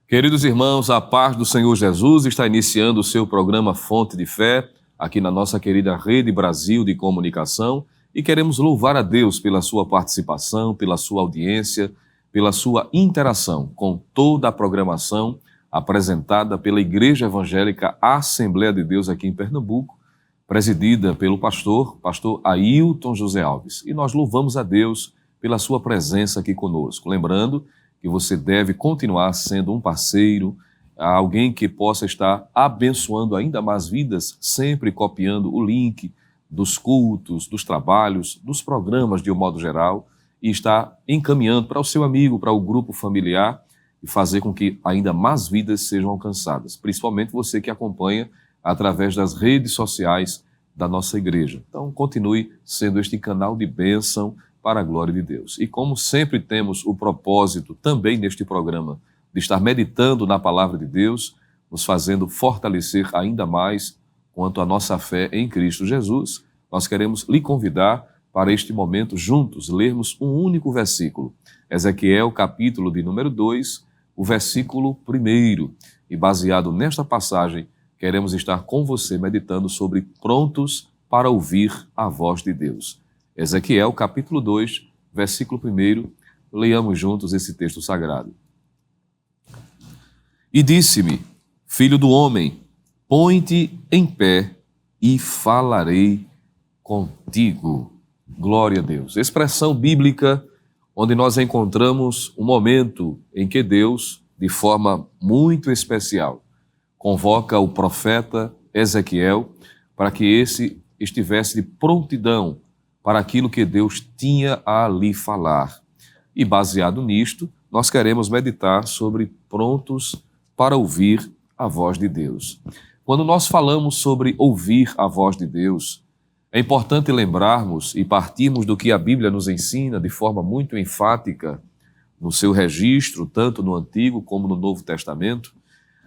Queridos irmãos, a paz do Senhor Jesus está iniciando o seu programa Fonte de Fé, aqui na nossa querida Rede Brasil de Comunicação, e queremos louvar a Deus pela sua participação, pela sua audiência, pela sua interação com toda a programação apresentada pela Igreja Evangélica Assembleia de Deus aqui em Pernambuco, presidida pelo pastor Ailton José Alves. E nós louvamos a Deus pela sua presença aqui conosco. Lembrando que você deve continuar sendo um parceiro, alguém que possa estar abençoando ainda mais vidas, sempre copiando o link dos cultos, dos trabalhos, dos programas de um modo geral, e estar encaminhando para o seu amigo, para o grupo familiar, e fazer com que ainda mais vidas sejam alcançadas, principalmente você que acompanha através das redes sociais da nossa igreja. Então, continue sendo este canal de bênção para a glória de Deus. E como sempre temos o propósito também neste programa de estar meditando na palavra de Deus, nos fazendo fortalecer ainda mais quanto à nossa fé em Cristo Jesus, nós queremos lhe convidar para este momento juntos lermos um único versículo. Ezequiel, capítulo de número 2, o versículo 1. E baseado nesta passagem, queremos estar com você meditando sobre prontos para ouvir a voz de Deus. Ezequiel, capítulo 2, versículo 1, leiamos juntos esse texto sagrado. E disse-me, filho do homem, põe-te em pé e falarei contigo. Glória a Deus. Expressão bíblica onde nós encontramos um momento em que Deus, de forma muito especial, convoca o profeta Ezequiel para que esse estivesse de prontidão para aquilo que Deus tinha a lhe falar. E baseado nisto, nós queremos meditar sobre prontos para ouvir a voz de Deus. Quando nós falamos sobre ouvir a voz de Deus, é importante lembrarmos e partirmos do que a Bíblia nos ensina de forma muito enfática, no seu registro, tanto no Antigo como no Novo Testamento,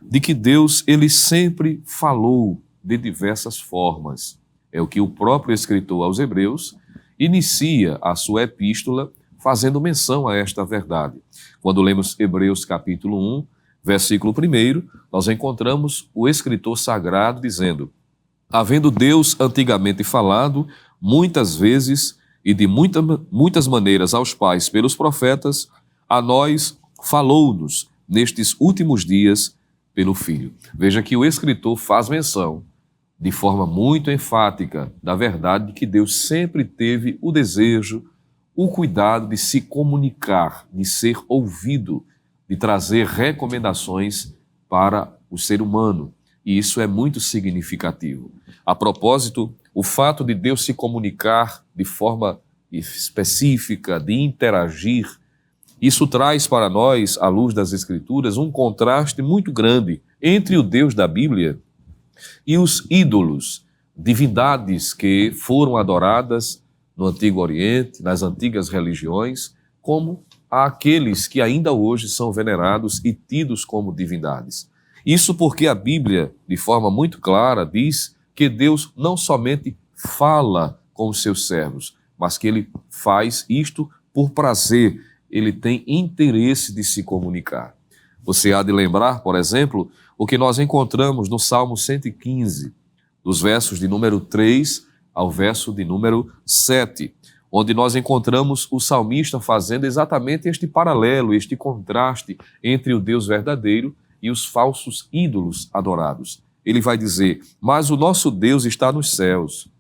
de que Deus, ele sempre falou de diversas formas. É o que o próprio escritor aos Hebreus inicia a sua epístola fazendo menção a esta verdade. Quando lemos Hebreus capítulo 1, versículo 1, nós encontramos o escritor sagrado dizendo: havendo Deus antigamente falado, muitas vezes e de muitas maneiras aos pais pelos profetas, a nós falou-nos nestes últimos dias pelo Filho. Veja que o escritor faz menção de forma muito enfática da verdade de que Deus sempre teve o desejo, o cuidado de se comunicar, de ser ouvido, de trazer recomendações para o ser humano. E isso é muito significativo. A propósito, o fato de Deus se comunicar de forma específica, de interagir, isso traz para nós, à luz das Escrituras, um contraste muito grande entre o Deus da Bíblia e os ídolos, divindades que foram adoradas no Antigo Oriente, nas antigas religiões, como aqueles que ainda hoje são venerados e tidos como divindades. Isso porque a Bíblia, de forma muito clara, diz que Deus não somente fala com os seus servos, mas que ele faz isto por prazer, ele tem interesse de se comunicar. Você há de lembrar, por exemplo, o que nós encontramos no Salmo 115, dos versos de número 3 ao verso de número 7, onde nós encontramos o salmista fazendo exatamente este paralelo, este contraste entre o Deus verdadeiro e os falsos ídolos adorados. Ele vai dizer: mas o nosso Deus está nos céus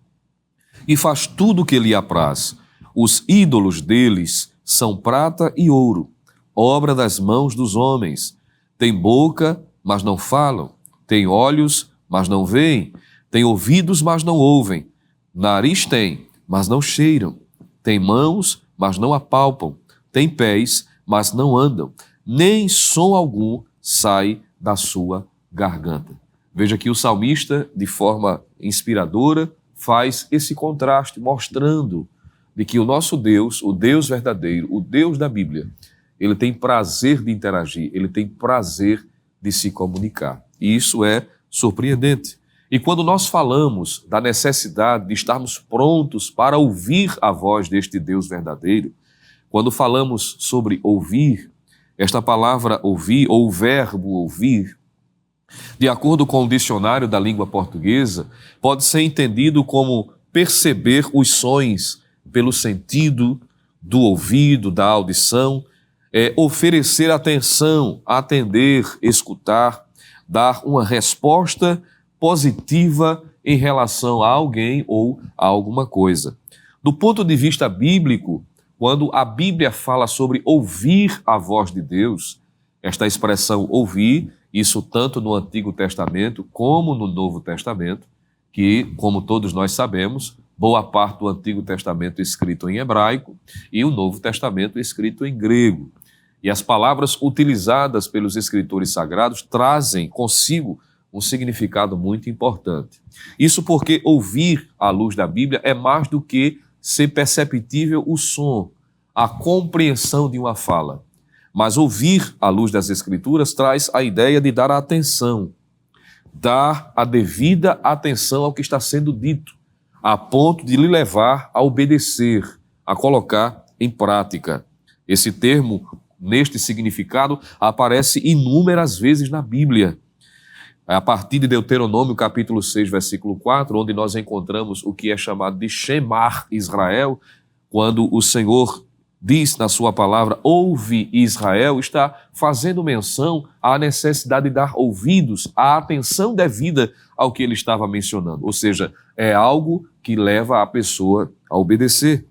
e faz tudo o que lhe apraz. Os ídolos deles são prata e ouro, obra das mãos dos homens. Tem boca, mas não falam. Tem olhos, mas não veem. Tem ouvidos, mas não ouvem. Nariz tem, mas não cheiram. Tem mãos, mas não apalpam. Tem pés, mas não andam. Nem som algum sai da sua garganta. Veja que o salmista, de forma inspiradora, faz esse contraste, mostrando de que o nosso Deus, o Deus verdadeiro, o Deus da Bíblia, ele tem prazer de interagir, ele tem prazer de se comunicar. E isso é surpreendente. E quando nós falamos da necessidade de estarmos prontos para ouvir a voz deste Deus verdadeiro, quando falamos sobre ouvir, Esta palavra ouvir, ou o verbo ouvir, de acordo com o dicionário da língua portuguesa, pode ser entendido como perceber os sons pelo sentido do ouvido, da audição, oferecer atenção, atender, escutar, dar uma resposta positiva em relação a alguém ou a alguma coisa. Do ponto de vista bíblico, quando a Bíblia fala sobre ouvir a voz de Deus, esta expressão ouvir, isso tanto no Antigo Testamento como no Novo Testamento, que, como todos nós sabemos, boa parte do Antigo Testamento é escrito em hebraico e o Novo Testamento é escrito em grego. E as palavras utilizadas pelos escritores sagrados trazem consigo um significado muito importante. Isso porque ouvir à luz da Bíblia é mais do que ser perceptível o som, a compreensão de uma fala. Mas ouvir à luz das Escrituras traz a ideia de dar atenção, dar a devida atenção ao que está sendo dito, a ponto de lhe levar a obedecer, a colocar em prática. Esse termo, neste significado, aparece inúmeras vezes na Bíblia. A partir de Deuteronômio, capítulo 6, versículo 4, onde nós encontramos o que é chamado de Shemar Israel, quando o Senhor diz na sua palavra, ouve Israel, está fazendo menção à necessidade de dar ouvidos, à atenção devida ao que ele estava mencionando. Ou seja, é algo que leva a pessoa a obedecer.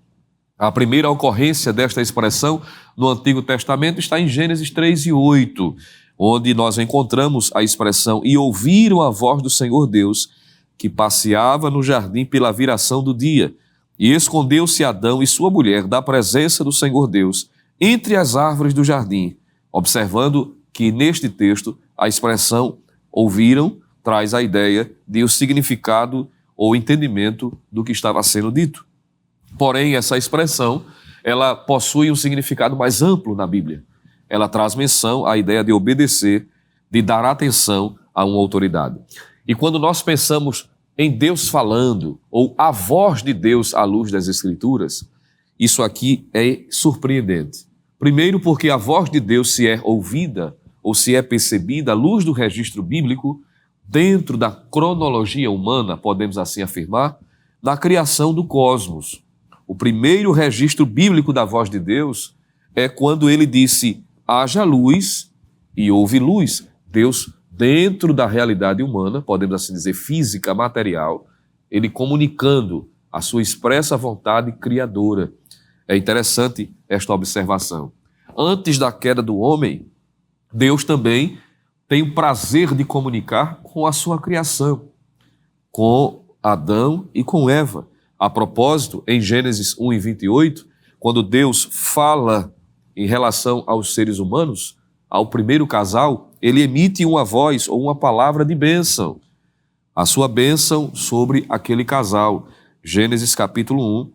A primeira ocorrência desta expressão no Antigo Testamento está em Gênesis 3 e 8, onde nós encontramos a expressão, e ouviram a voz do Senhor Deus, que passeava no jardim pela viração do dia. E escondeu-se Adão e sua mulher da presença do Senhor Deus entre as árvores do jardim, observando que neste texto a expressão ouviram traz a ideia de o significado ou entendimento do que estava sendo dito. Porém, essa expressão, ela possui um significado mais amplo na Bíblia. Ela traz menção à ideia de obedecer, de dar atenção a uma autoridade. E quando nós pensamos em Deus falando, ou a voz de Deus à luz das Escrituras, isso aqui é surpreendente. Primeiro porque a voz de Deus se é ouvida, ou se é percebida à luz do registro bíblico, dentro da cronologia humana, podemos assim afirmar, da criação do cosmos. O primeiro registro bíblico da voz de Deus é quando ele disse, haja luz e houve luz. Deus, dentro da realidade humana, podemos assim dizer, física, material, ele comunicando a sua expressa vontade criadora. É interessante esta observação. Antes da queda do homem, Deus também tem o prazer de comunicar com a sua criação, com Adão e com Eva. A propósito, em Gênesis 1 e 28, quando Deus fala em relação aos seres humanos, ao primeiro casal, ele emite uma voz ou uma palavra de bênção. A sua bênção sobre aquele casal. Gênesis capítulo 1,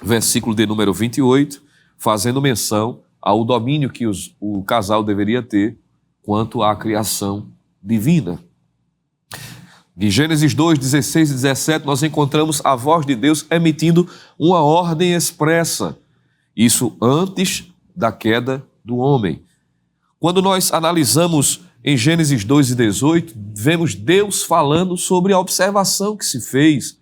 versículo de número 28, fazendo menção ao domínio que o casal deveria ter quanto à criação divina. Em Gênesis 2, 16 e 17, nós encontramos a voz de Deus emitindo uma ordem expressa. Isso antes da queda do homem. Quando nós analisamos em Gênesis 2 e 18, vemos Deus falando sobre a observação que se fez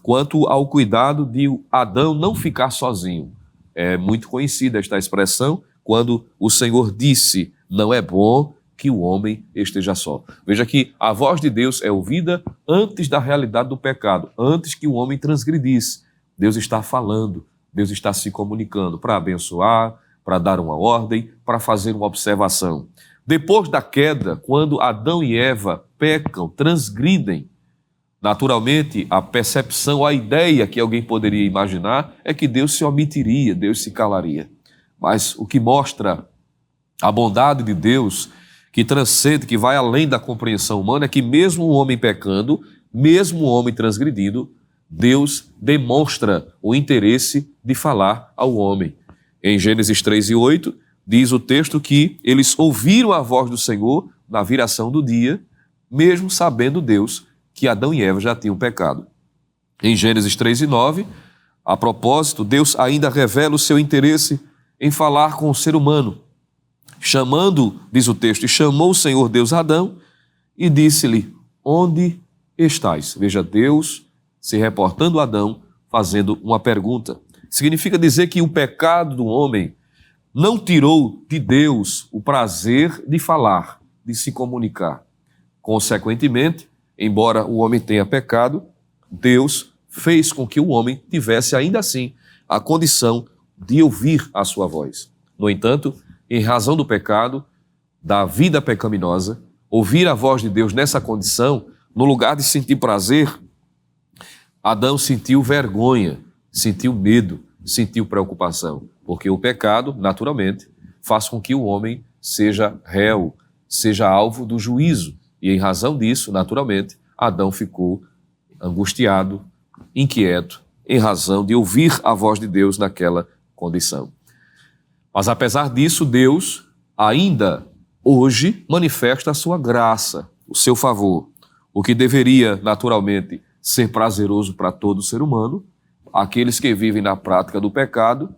quanto ao cuidado de Adão não ficar sozinho. É muito conhecida esta expressão, quando o Senhor disse, não é bom que o homem esteja só. Veja que a voz de Deus é ouvida antes da realidade do pecado, antes que o homem transgredisse. Deus está falando, Deus está se comunicando para abençoar, para dar uma ordem, para fazer uma observação. Depois da queda, quando Adão e Eva pecam, transgridem, naturalmente a percepção, a ideia que alguém poderia imaginar é que Deus se omitiria, Deus se calaria. Mas o que mostra a bondade de Deus, que transcende, que vai além da compreensão humana, é que mesmo o homem pecando, mesmo o homem transgredindo, Deus demonstra o interesse de falar ao homem. Em Gênesis 3 e 8, diz o texto que eles ouviram a voz do Senhor na viração do dia, mesmo sabendo Deus que Adão e Eva já tinham pecado. Em Gênesis 3 e 9, a propósito, Deus ainda revela o seu interesse em falar com o ser humano. Chamando, diz o texto, e chamou o Senhor Deus Adão e disse-lhe: onde estás? Veja, Deus se reportando a Adão, fazendo uma pergunta. Significa dizer que o pecado do homem não tirou de Deus o prazer de falar, de se comunicar. Consequentemente, embora o homem tenha pecado, Deus fez com que o homem tivesse ainda assim a condição de ouvir a sua voz. No entanto, em razão do pecado, da vida pecaminosa, ouvir a voz de Deus nessa condição, no lugar de sentir prazer, Adão sentiu vergonha, sentiu medo, sentiu preocupação, porque o pecado, naturalmente, faz com que o homem seja réu, seja alvo do juízo. E em razão disso, naturalmente, Adão ficou angustiado, inquieto, em razão de ouvir a voz de Deus naquela condição. Mas apesar disso, Deus ainda hoje manifesta a sua graça, o seu favor, o que deveria naturalmente ser prazeroso para todo ser humano. Aqueles que vivem na prática do pecado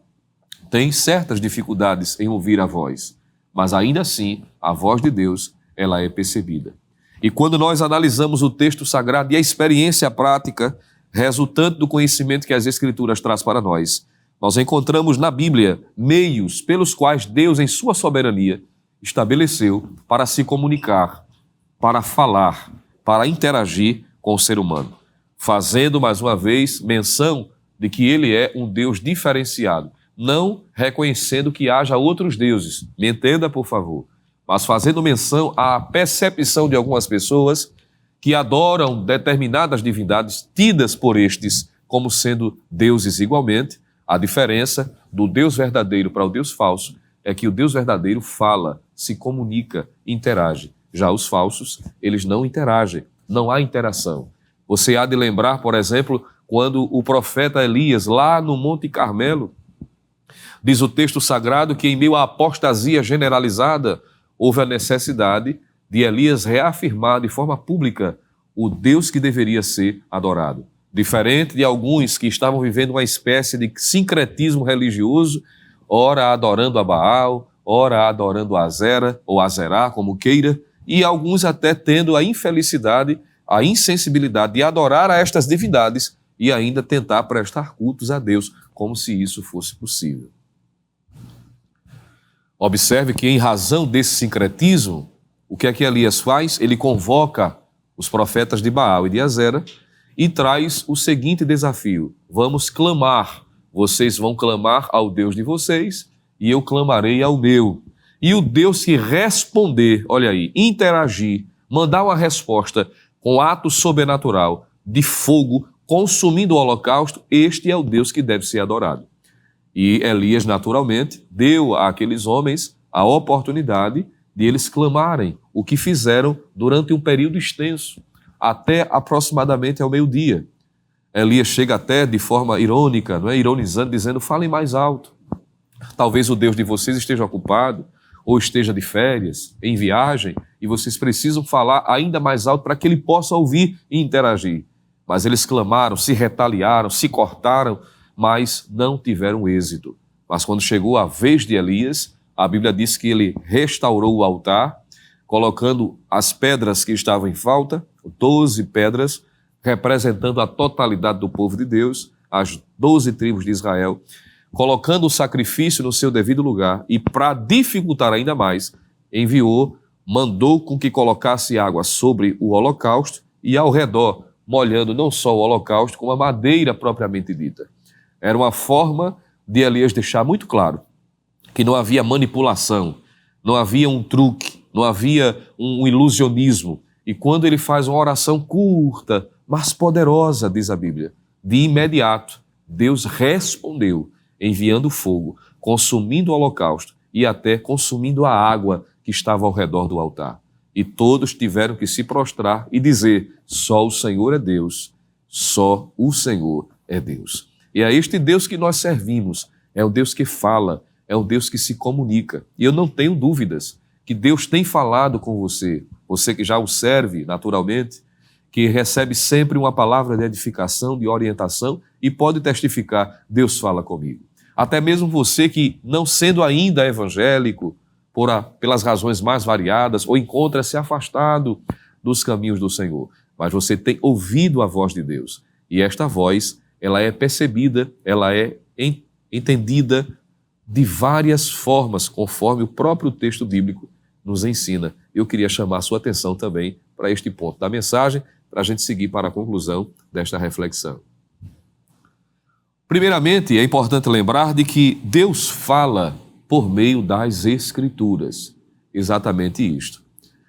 têm certas dificuldades em ouvir a voz, mas ainda assim a voz de Deus, ela é percebida. E quando nós analisamos o texto sagrado e a experiência prática resultante do conhecimento que as Escrituras traz para nós encontramos na Bíblia meios pelos quais Deus, em sua soberania, estabeleceu para se comunicar, para falar, para interagir com o ser humano, fazendo mais uma vez menção de que ele é um Deus diferenciado, não reconhecendo que haja outros deuses, me entenda por favor, mas fazendo menção à percepção de algumas pessoas que adoram determinadas divindades tidas por estes como sendo deuses igualmente. A diferença do Deus verdadeiro para o Deus falso é que o Deus verdadeiro fala, se comunica, interage. Já os falsos, eles não interagem, não há interação. Você há de lembrar, por exemplo, quando o profeta Elias, lá no Monte Carmelo, diz o texto sagrado que em meio à apostasia generalizada, houve a necessidade de Elias reafirmar de forma pública o Deus que deveria ser adorado. Diferente de alguns que estavam vivendo uma espécie de sincretismo religioso, ora adorando a Baal, ora adorando a Azera, ou Azerá, como queira, e alguns até tendo a infelicidade, a insensibilidade de adorar a estas divindades e ainda tentar prestar cultos a Deus, como se isso fosse possível. Observe que, em razão desse sincretismo, o que é que Elias faz? Ele convoca os profetas de Baal e de Azera e traz o seguinte desafio: vamos clamar, vocês vão clamar ao Deus de vocês e eu clamarei ao meu. E o Deus que responder, olha aí, interagir, mandar uma resposta com ato sobrenatural de fogo, consumindo o holocausto, este é o Deus que deve ser adorado. E Elias, naturalmente, deu àqueles homens a oportunidade de eles clamarem, o que fizeram durante um período extenso, até aproximadamente ao meio-dia. Elias chega até de forma irônica, não é? Ironizando, dizendo: falem mais alto. Talvez o Deus de vocês esteja ocupado, ou esteja de férias, em viagem, e vocês precisam falar ainda mais alto para que ele possa ouvir e interagir. Mas eles clamaram, se retaliaram, se cortaram, mas não tiveram êxito. Mas quando chegou a vez de Elias, a Bíblia diz que ele restaurou o altar, colocando as pedras que estavam em falta, 12 pedras, representando a totalidade do povo de Deus, as 12 tribos de Israel, colocando o sacrifício no seu devido lugar e, para dificultar ainda mais, mandou com que colocasse água sobre o holocausto e ao redor, molhando não só o holocausto, como a madeira propriamente dita. Era uma forma de Elias deixar muito claro que não havia manipulação, não havia um truque, não havia um ilusionismo. E quando ele faz uma oração curta, mas poderosa, diz a Bíblia, de imediato, Deus respondeu, enviando fogo, consumindo o holocausto e até consumindo a água que estava ao redor do altar. E todos tiveram que se prostrar e dizer: só o Senhor é Deus, só o Senhor é Deus. E é este Deus que nós servimos, é o Deus que fala, é o Deus que se comunica. E eu não tenho dúvidas que Deus tem falado com você, você que já o serve naturalmente, que recebe sempre uma palavra de edificação, de orientação e pode testificar: Deus fala comigo. Até mesmo você que, não sendo ainda evangélico, pelas razões mais variadas, ou encontra-se afastado dos caminhos do Senhor. Mas você tem ouvido a voz de Deus. E esta voz, ela é percebida, ela é entendida de várias formas, conforme o próprio texto bíblico nos ensina. Eu queria chamar a sua atenção também para este ponto da mensagem, para a gente seguir para a conclusão desta reflexão. Primeiramente, é importante lembrar de que Deus fala por meio das Escrituras. Exatamente isto.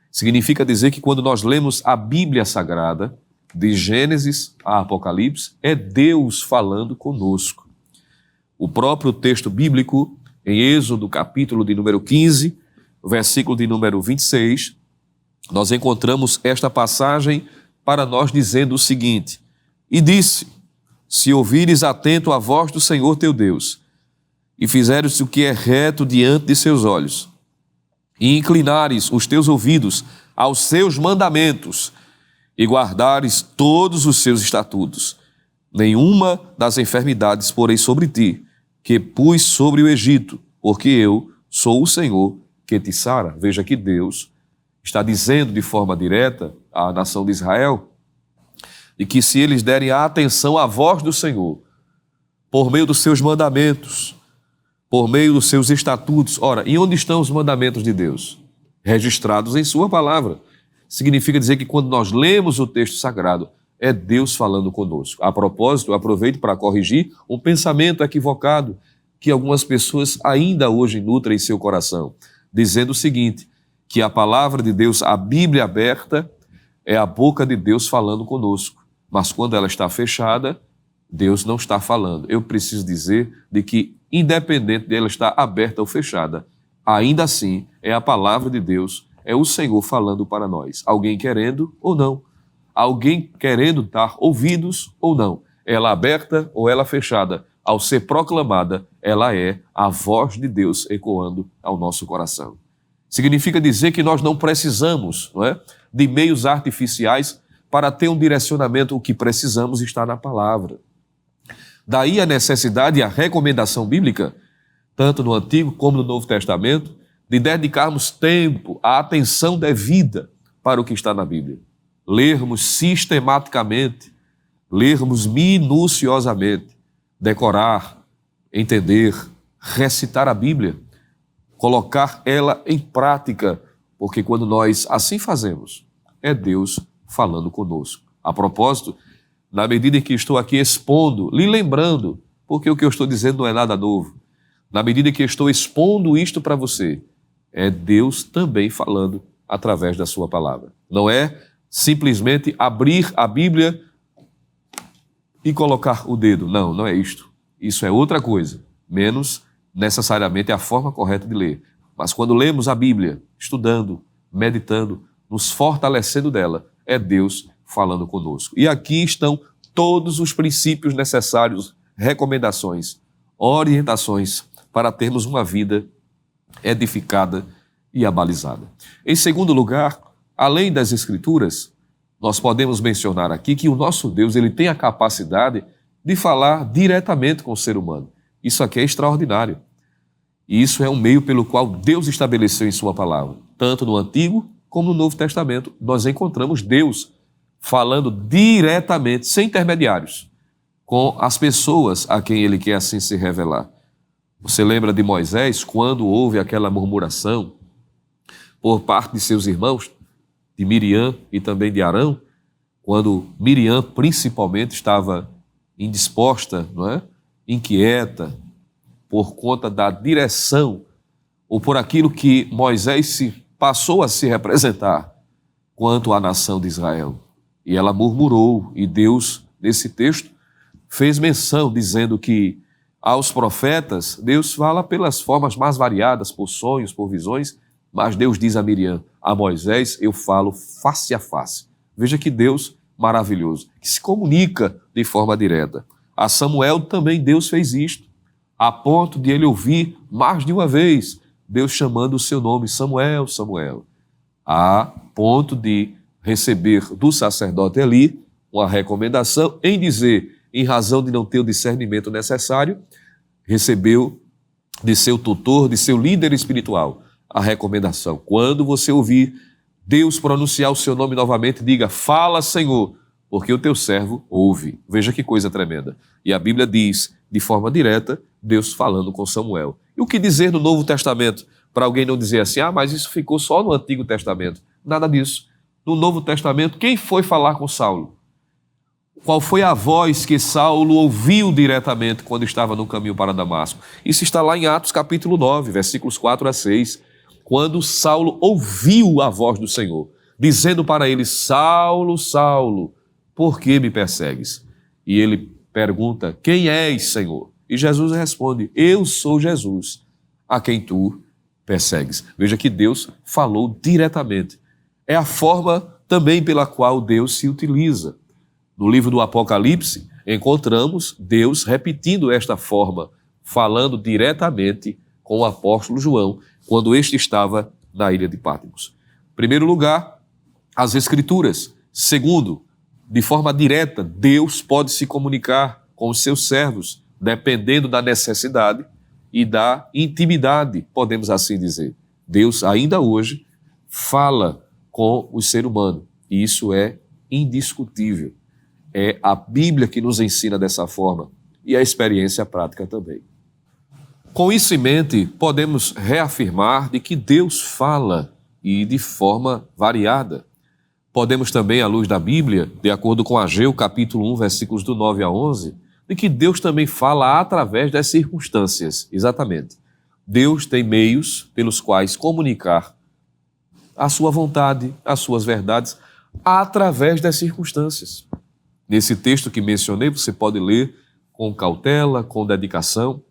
Significa dizer que quando nós lemos a Bíblia Sagrada, de Gênesis a Apocalipse, é Deus falando conosco. O próprio texto bíblico, em Êxodo, capítulo de número 15, versículo de número 26, nós encontramos esta passagem para nós dizendo o seguinte: E disse, se ouvires atento a voz do Senhor teu Deus, e fizeres o que é reto diante de seus olhos, e inclinares os teus ouvidos aos seus mandamentos, e guardares todos os seus estatutos, nenhuma das enfermidades porei sobre ti, que pus sobre o Egito, porque eu sou o Senhor que te sara. Veja que Deus está dizendo de forma direta à nação de Israel de que se eles derem atenção à voz do Senhor, por meio dos seus mandamentos, por meio dos seus estatutos. Ora, e onde estão os mandamentos de Deus? Registrados em sua palavra. Significa dizer que quando nós lemos o texto sagrado, é Deus falando conosco. A propósito, eu aproveito para corrigir um pensamento equivocado que algumas pessoas ainda hoje nutrem em seu coração, dizendo o seguinte, que a palavra de Deus, a Bíblia aberta, é a boca de Deus falando conosco. Mas quando ela está fechada, Deus não está falando. Eu preciso dizer de que, independente dela estar aberta ou fechada, ainda assim é a palavra de Deus, é o Senhor falando para nós. Alguém querendo ou não. Alguém querendo dar ouvidos ou não. Ela aberta ou ela fechada, ao ser proclamada, ela é a voz de Deus ecoando ao nosso coração. Significa dizer que nós não precisamos, não é, de meios artificiais para ter um direcionamento. O que precisamos está na palavra. Daí a necessidade e a recomendação bíblica, tanto no Antigo como no Novo Testamento, de dedicarmos tempo, a atenção devida para o que está na Bíblia. Lermos sistematicamente, lermos minuciosamente, decorar, entender, recitar a Bíblia, colocar ela em prática, porque quando nós assim fazemos, é Deus falando conosco. A propósito, na medida em que estou aqui expondo, lhe lembrando, porque o que eu estou dizendo não é nada novo, na medida em que estou expondo isto para você, é Deus também falando através da sua palavra. Não é simplesmente abrir a Bíblia e colocar o dedo. Não, não é isto. Isso é outra coisa, menos necessariamente a forma correta de ler. Mas quando lemos a Bíblia, estudando, meditando, nos fortalecendo dela, é Deus falando conosco. E aqui estão todos os princípios necessários, recomendações, orientações para termos uma vida edificada e abalizada. Em segundo lugar, além das Escrituras, nós podemos mencionar aqui que o nosso Deus, ele tem a capacidade de falar diretamente com o ser humano. Isso aqui é extraordinário. E isso é um meio pelo qual Deus estabeleceu em sua palavra. Tanto no Antigo como no Novo Testamento, nós encontramos Deus falando diretamente, sem intermediários, com as pessoas a quem ele quer assim se revelar. Você lembra de Moisés, quando houve aquela murmuração por parte de seus irmãos, de Miriam e também de Arão, quando Miriam principalmente estava indisposta, não é? Inquieta, por conta da direção, ou por aquilo que Moisés passou a se representar quanto à nação de Israel. E ela murmurou, e Deus, nesse texto, fez menção, dizendo que aos profetas, Deus fala pelas formas mais variadas, por sonhos, por visões, mas Deus diz a Miriam, a Moisés, eu falo face a face. Veja que Deus maravilhoso, que se comunica de forma direta. A Samuel também Deus fez isto, a ponto de ele ouvir mais de uma vez Deus chamando o seu nome, Samuel, Samuel, a ponto de receber do sacerdote Eli uma recomendação em dizer, em razão de não ter o discernimento necessário, recebeu de seu tutor, de seu líder espiritual, a recomendação. Quando você ouvir Deus pronunciar o seu nome novamente, diga: fala, Senhor, porque o teu servo ouve. Veja que coisa tremenda. E a Bíblia diz, de forma direta, Deus falando com Samuel. E o que dizer no Novo Testamento? Para alguém não dizer assim: mas isso ficou só no Antigo Testamento. Nada disso. No Novo Testamento, quem foi falar com Saulo? Qual foi a voz que Saulo ouviu diretamente quando estava no caminho para Damasco? Isso está lá em Atos capítulo 9, versículos 4 a 6. Quando Saulo ouviu a voz do Senhor, dizendo para ele: Saulo, Saulo, por que me persegues? E ele pergunta: quem és, Senhor? E Jesus responde: eu sou Jesus, a quem tu persegues. Veja que Deus falou diretamente. É a forma também pela qual Deus se utiliza. No livro do Apocalipse, encontramos Deus repetindo esta forma, falando diretamente com o apóstolo João, quando este estava na ilha de Patmos. Em primeiro lugar, as Escrituras. Segundo, de forma direta, Deus pode se comunicar com os seus servos, dependendo da necessidade e da intimidade, podemos assim dizer. Deus, ainda hoje, fala com o ser humano, e isso é indiscutível. É a Bíblia que nos ensina dessa forma e a experiência prática também. Com isso em mente, podemos reafirmar de que Deus fala e de forma variada. Podemos também, à luz da Bíblia, de acordo com Ageu, capítulo 1, versículos do 9 a 11, de que Deus também fala através das circunstâncias. Exatamente. Deus tem meios pelos quais comunicar a sua vontade, as suas verdades, através das circunstâncias. Nesse texto que mencionei, você pode ler com cautela, com dedicação,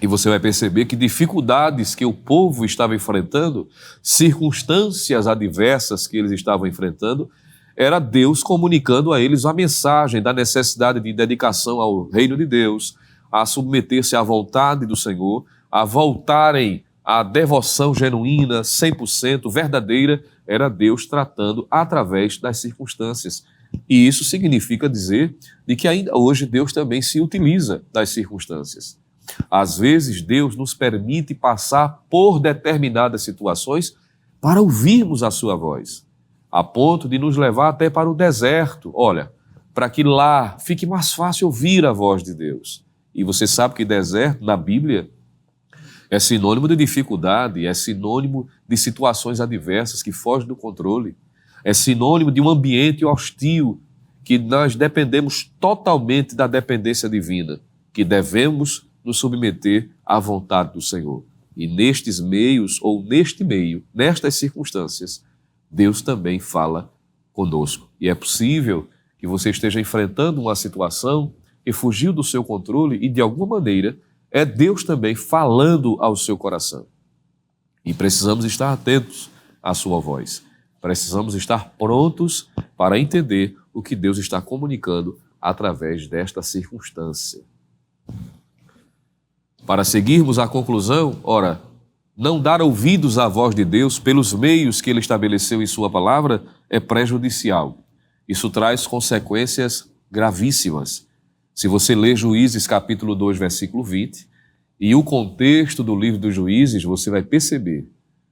e você vai perceber que dificuldades que o povo estava enfrentando, circunstâncias adversas que eles estavam enfrentando, era Deus comunicando a eles a mensagem da necessidade de dedicação ao reino de Deus, a submeter-se à vontade do Senhor, a voltarem à devoção genuína, 100% verdadeira, era Deus tratando através das circunstâncias. E isso significa dizer de que ainda hoje Deus também se utiliza das circunstâncias. Às vezes Deus nos permite passar por determinadas situações para ouvirmos a sua voz, a ponto de nos levar até para o deserto, olha, para que lá fique mais fácil ouvir a voz de Deus. E você sabe que deserto na Bíblia é sinônimo de dificuldade, é sinônimo de situações adversas que fogem do controle. É sinônimo de um ambiente hostil, que nós dependemos totalmente da dependência divina, que devemos nos submeter à vontade do Senhor. E nestes meios, ou neste meio, nestas circunstâncias, Deus também fala conosco. E é possível que você esteja enfrentando uma situação que fugiu do seu controle e, de alguma maneira, é Deus também falando ao seu coração. E precisamos estar atentos à sua voz. Precisamos estar prontos para entender o que Deus está comunicando através desta circunstância. Para seguirmos à conclusão, ora, não dar ouvidos à voz de Deus pelos meios que Ele estabeleceu em sua palavra é prejudicial. Isso traz consequências gravíssimas. Se você ler Juízes capítulo 2, versículo 20, e o contexto do livro dos Juízes, você vai perceber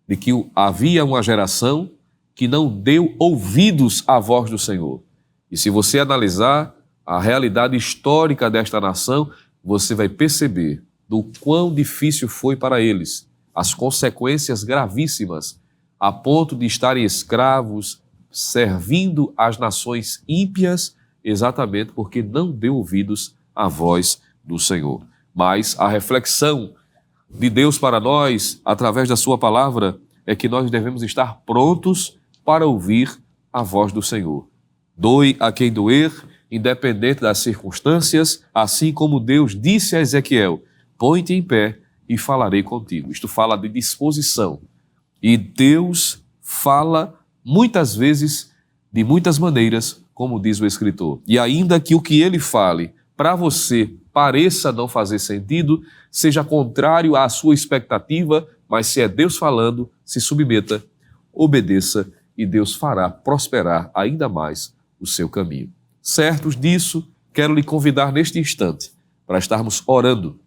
de que havia uma geração que não deu ouvidos à voz do Senhor. E se você analisar a realidade histórica desta nação, você vai perceber do quão difícil foi para eles, as consequências gravíssimas, a ponto de estarem escravos, servindo às nações ímpias, exatamente porque não deu ouvidos à voz do Senhor. Mas a reflexão de Deus para nós, através da sua palavra, é que nós devemos estar prontos para ouvir a voz do Senhor. Doe a quem doer, independente das circunstâncias, assim como Deus disse a Ezequiel: põe-te em pé e falarei contigo. Isto fala de disposição. E Deus fala muitas vezes, de muitas maneiras, como diz o escritor. E ainda que o que ele fale para você pareça não fazer sentido, seja contrário à sua expectativa, mas se é Deus falando, se submeta, obedeça e Deus fará prosperar ainda mais o seu caminho. Certos disso, quero lhe convidar neste instante para estarmos orando,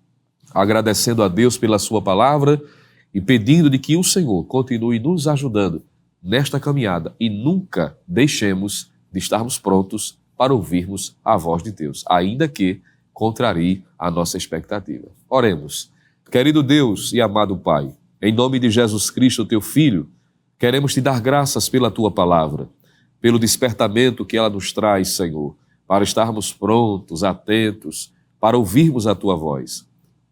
agradecendo a Deus pela sua palavra e pedindo de que o Senhor continue nos ajudando nesta caminhada e nunca deixemos de estarmos prontos para ouvirmos a voz de Deus, ainda que contrarie a nossa expectativa. Oremos. Querido Deus e amado Pai, em nome de Jesus Cristo, teu Filho, queremos te dar graças pela tua palavra, pelo despertamento que ela nos traz, Senhor, para estarmos prontos, atentos, para ouvirmos a tua voz,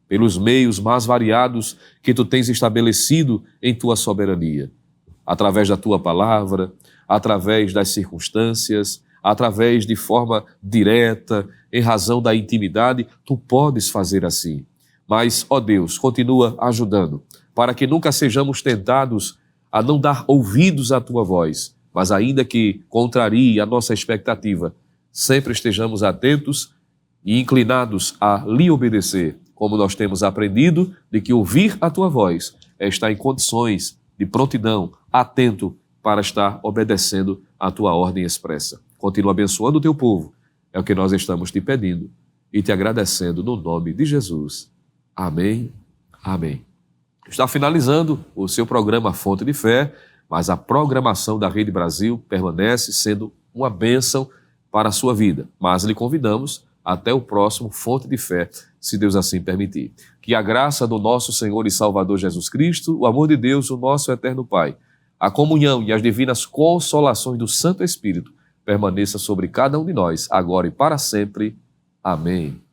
pelos meios mais variados que tu tens estabelecido em tua soberania, através da tua palavra, através das circunstâncias, através de forma direta, em razão da intimidade, tu podes fazer assim. Mas, ó Deus, continua ajudando, para que nunca sejamos tentados a não dar ouvidos à tua voz, mas ainda que contrarie a nossa expectativa, sempre estejamos atentos e inclinados a lhe obedecer, como nós temos aprendido de que ouvir a tua voz é estar em condições de prontidão, atento para estar obedecendo a tua ordem expressa. Continua abençoando o teu povo, é o que nós estamos te pedindo e te agradecendo no nome de Jesus. Amém. Amém. Está finalizando o seu programa Fonte de Fé, mas a programação da Rede Brasil permanece sendo uma bênção para a sua vida. Mas lhe convidamos até o próximo Fonte de Fé, se Deus assim permitir. Que a graça do nosso Senhor e Salvador Jesus Cristo, o amor de Deus, o nosso eterno Pai, a comunhão e as divinas consolações do Santo Espírito permaneça sobre cada um de nós, agora e para sempre. Amém.